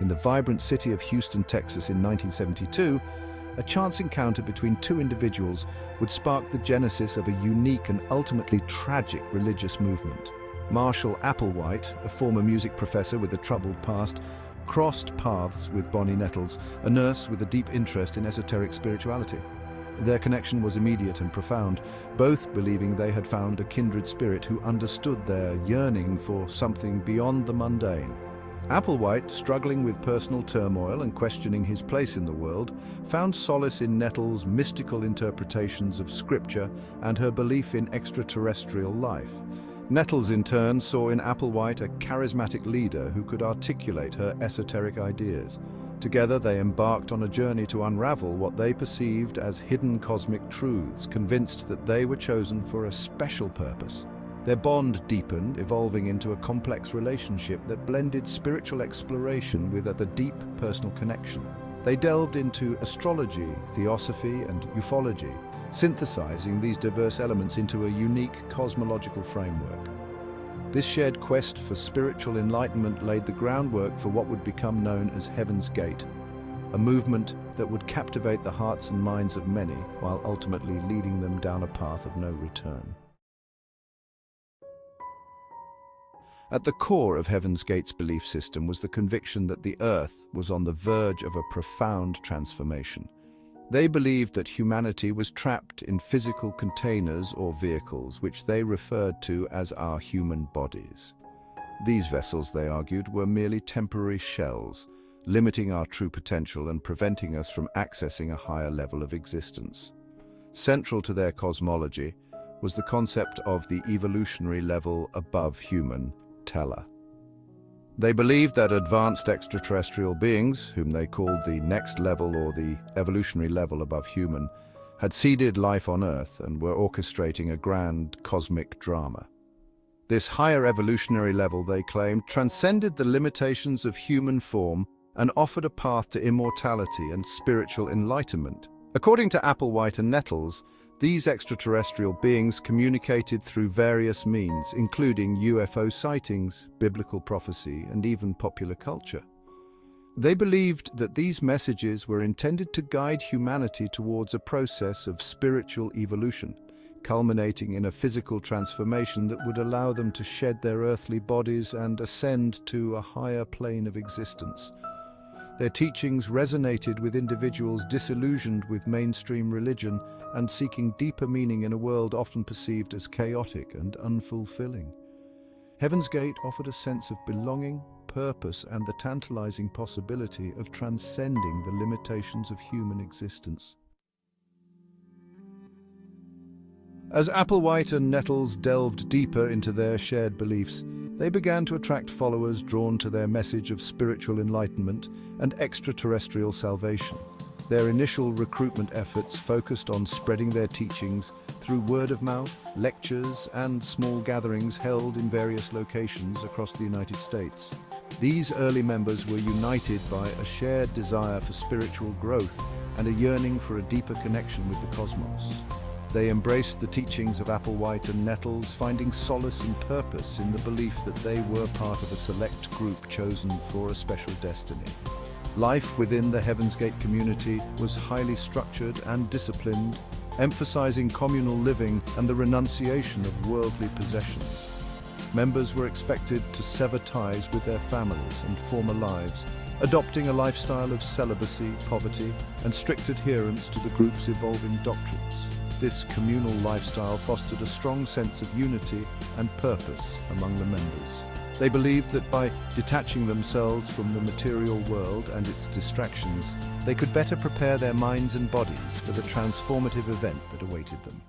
In the vibrant city of Houston, Texas in 1972, a chance encounter between two individuals would spark the genesis of a unique and ultimately tragic religious movement. Marshall Applewhite, a former music professor with a troubled past, crossed paths with Bonnie Nettles, a nurse with a deep interest in esoteric spirituality. Their connection was immediate and profound, both believing they had found a kindred spirit who understood their yearning for something beyond the mundane. Applewhite, struggling with personal turmoil and questioning his place in the world, found solace in Nettles' mystical interpretations of scripture and her belief in extraterrestrial life. Nettles, in turn, saw in Applewhite a charismatic leader who could articulate her esoteric ideas. Together, they embarked on a journey to unravel what they perceived as hidden cosmic truths, convinced that they were chosen for a special purpose. Their bond deepened, evolving into a complex relationship that blended spiritual exploration with a deep personal connection. They delved into astrology, theosophy, and ufology, synthesizing these diverse elements into a unique cosmological framework. This shared quest for spiritual enlightenment laid the groundwork for what would become known as Heaven's Gate, a movement that would captivate the hearts and minds of many, while ultimately leading them down a path of no return. At the core of Heaven's Gate's belief system was the conviction that the Earth was on the verge of a profound transformation. They believed that humanity was trapped in physical containers or vehicles, which they referred to as our human bodies. These vessels, they argued, were merely temporary shells, limiting our true potential and preventing us from accessing a higher level of existence. Central to their cosmology was the concept of the evolutionary level above human, Tela. They believed that advanced extraterrestrial beings, whom they called the next level or the evolutionary level above human, had seeded life on Earth and were orchestrating a grand cosmic drama. This higher evolutionary level, they claimed, transcended the limitations of human form and offered a path to immortality and spiritual enlightenment. According to Applewhite and Nettles, these extraterrestrial beings communicated through various means, including UFO sightings, biblical prophecy, and even popular culture. They believed that these messages were intended to guide humanity towards a process of spiritual evolution, culminating in a physical transformation that would allow them to shed their earthly bodies and ascend to a higher plane of existence. Their teachings resonated with individuals disillusioned with mainstream religion and seeking deeper meaning in a world often perceived as chaotic and unfulfilling. Heaven's Gate offered a sense of belonging, purpose, and the tantalizing possibility of transcending the limitations of human existence. As Applewhite and Nettles delved deeper into their shared beliefs, they began to attract followers drawn to their message of spiritual enlightenment and extraterrestrial salvation. Their initial recruitment efforts focused on spreading their teachings through word of mouth, lectures, and small gatherings held in various locations across the United States. These early members were united by a shared desire for spiritual growth and a yearning for a deeper connection with the cosmos. They embraced the teachings of Applewhite and Nettles, finding solace and purpose in the belief that they were part of a select group chosen for a special destiny. Life within the Heaven's Gate community was highly structured and disciplined, emphasizing communal living and the renunciation of worldly possessions. Members were expected to sever ties with their families and former lives, adopting a lifestyle of celibacy, poverty, and strict adherence to the group's evolving doctrines. This communal lifestyle fostered a strong sense of unity and purpose among the members. They believed that by detaching themselves from the material world and its distractions, they could better prepare their minds and bodies for the transformative event that awaited them.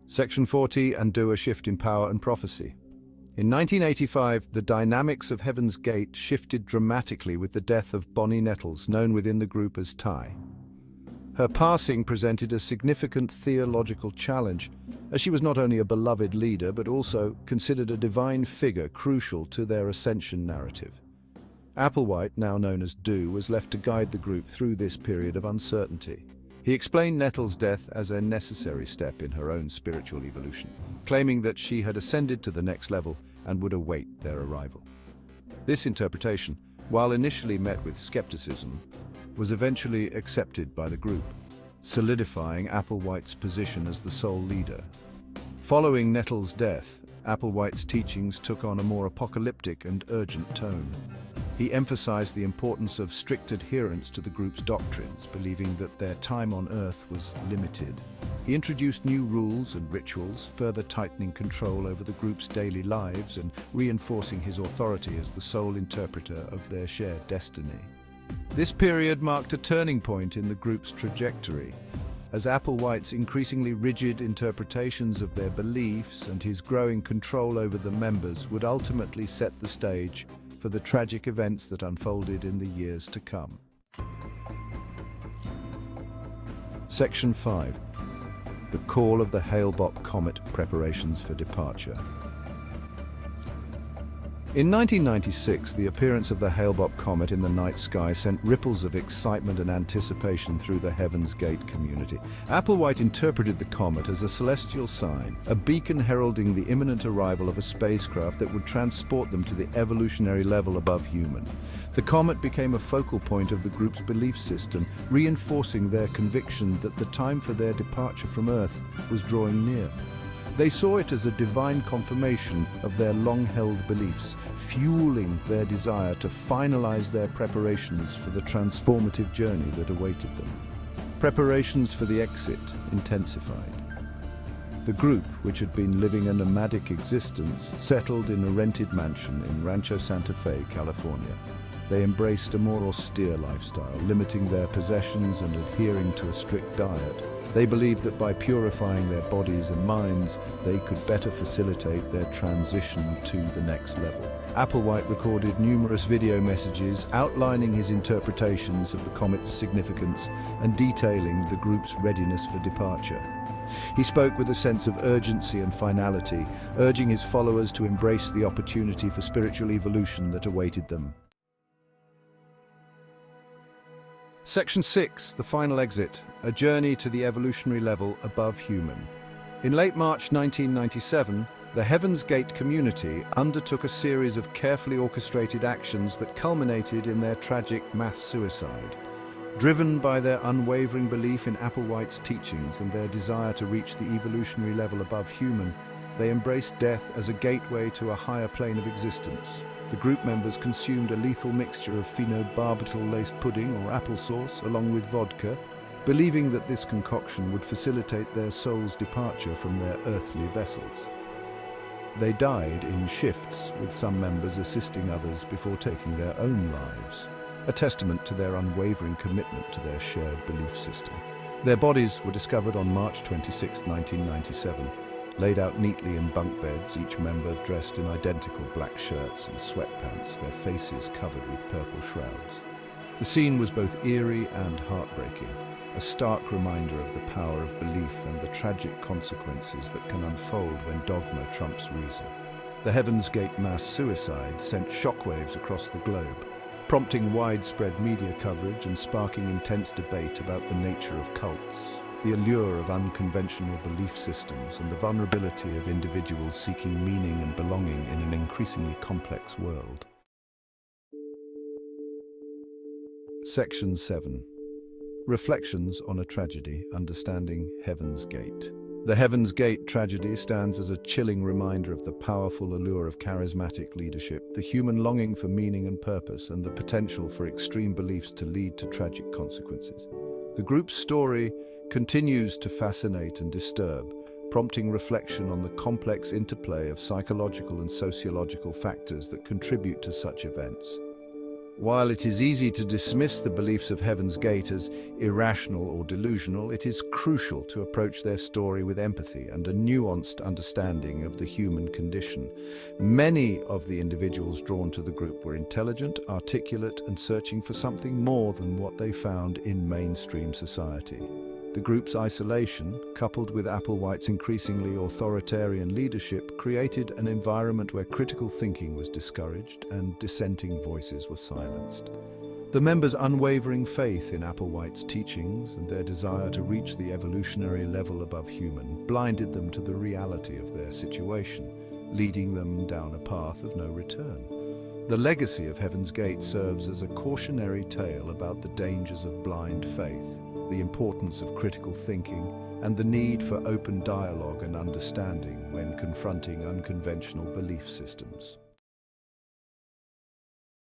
Section 40. Undo a shift in power and prophecy. In 1985, the dynamics of Heaven's Gate shifted dramatically with the death of Bonnie Nettles, known within the group as Ty. Her passing presented a significant theological challenge, as she was not only a beloved leader but also considered a divine figure crucial to their ascension narrative. Applewhite, now known as Do, was left to guide the group through this period of uncertainty. He explained Nettles' death as a necessary step in her own spiritual evolution, claiming that she had ascended to the next level and would await their arrival. This interpretation, while initially met with skepticism, was eventually accepted by the group, solidifying Applewhite's position as the sole leader. Following Nettle's death, Applewhite's teachings took on a more apocalyptic and urgent tone. He emphasized the importance of strict adherence to the group's doctrines, believing that their time on Earth was limited. He introduced new rules and rituals, further tightening control over the group's daily lives and reinforcing his authority as the sole interpreter of their shared destiny. This period marked a turning point in the group's trajectory, as Applewhite's increasingly rigid interpretations of their beliefs and his growing control over the members would ultimately set the stage for the tragic events that unfolded in the years to come. Section 5. The Call of the Hale-Bopp Comet Preparations for Departure. In 1996, the appearance of the Hale-Bopp comet in the night sky sent ripples of excitement and anticipation through the Heaven's Gate community. Applewhite interpreted the comet as a celestial sign, a beacon heralding the imminent arrival of a spacecraft that would transport them to the evolutionary level above human. The comet became a focal point of the group's belief system, reinforcing their conviction that the time for their departure from Earth was drawing near. They saw it as a divine confirmation of their long-held beliefs, fueling their desire to finalize their preparations for the transformative journey that awaited them. Preparations for the exit intensified. The group, which had been living a nomadic existence, settled in a rented mansion in Rancho Santa Fe, California. They embraced a more austere lifestyle, limiting their possessions and adhering to a strict diet. They believed that by purifying their bodies and minds, they could better facilitate their transition to the next level. Applewhite recorded numerous video messages outlining his interpretations of the comet's significance and detailing the group's readiness for departure. He spoke with a sense of urgency and finality, urging his followers to embrace the opportunity for spiritual evolution that awaited them. Section 6, The Final Exit, a journey to the evolutionary level above human. In late March 1997, the Heaven's Gate community undertook a series of carefully orchestrated actions that culminated in their tragic mass suicide. Driven by their unwavering belief in Applewhite's teachings and their desire to reach the evolutionary level above human, they embraced death as a gateway to a higher plane of existence. The group members consumed a lethal mixture of phenobarbital-laced pudding or applesauce along with vodka, believing that this concoction would facilitate their soul's departure from their earthly vessels. They died in shifts, with some members assisting others before taking their own lives, a testament to their unwavering commitment to their shared belief system. Their bodies were discovered on March 26, 1997. Laid out neatly in bunk beds, each member dressed in identical black shirts and sweatpants, their faces covered with purple shrouds. The scene was both eerie and heartbreaking, a stark reminder of the power of belief and the tragic consequences that can unfold when dogma trumps reason. The Heaven's Gate mass suicide sent shockwaves across the globe, prompting widespread media coverage and sparking intense debate about the nature of cults, the allure of unconventional belief systems, and the vulnerability of individuals seeking meaning and belonging in an increasingly complex world. Section 7. Reflections on a Tragedy, Understanding Heaven's Gate. The Heaven's Gate tragedy stands as a chilling reminder of the powerful allure of charismatic leadership, the human longing for meaning and purpose, and the potential for extreme beliefs to lead to tragic consequences. The group's story continues to fascinate and disturb, prompting reflection on the complex interplay of psychological and sociological factors that contribute to such events. While it is easy to dismiss the beliefs of Heaven's Gate as irrational or delusional, it is crucial to approach their story with empathy and a nuanced understanding of the human condition. Many of the individuals drawn to the group were intelligent, articulate, and searching for something more than what they found in mainstream society. The group's isolation, coupled with Applewhite's increasingly authoritarian leadership, created an environment where critical thinking was discouraged and dissenting voices were silenced. The members' unwavering faith in Applewhite's teachings and their desire to reach the evolutionary level above human blinded them to the reality of their situation, leading them down a path of no return. The legacy of Heaven's Gate serves as a cautionary tale about the dangers of blind faith, the importance of critical thinking, and the need for open dialogue and understanding when confronting unconventional belief systems.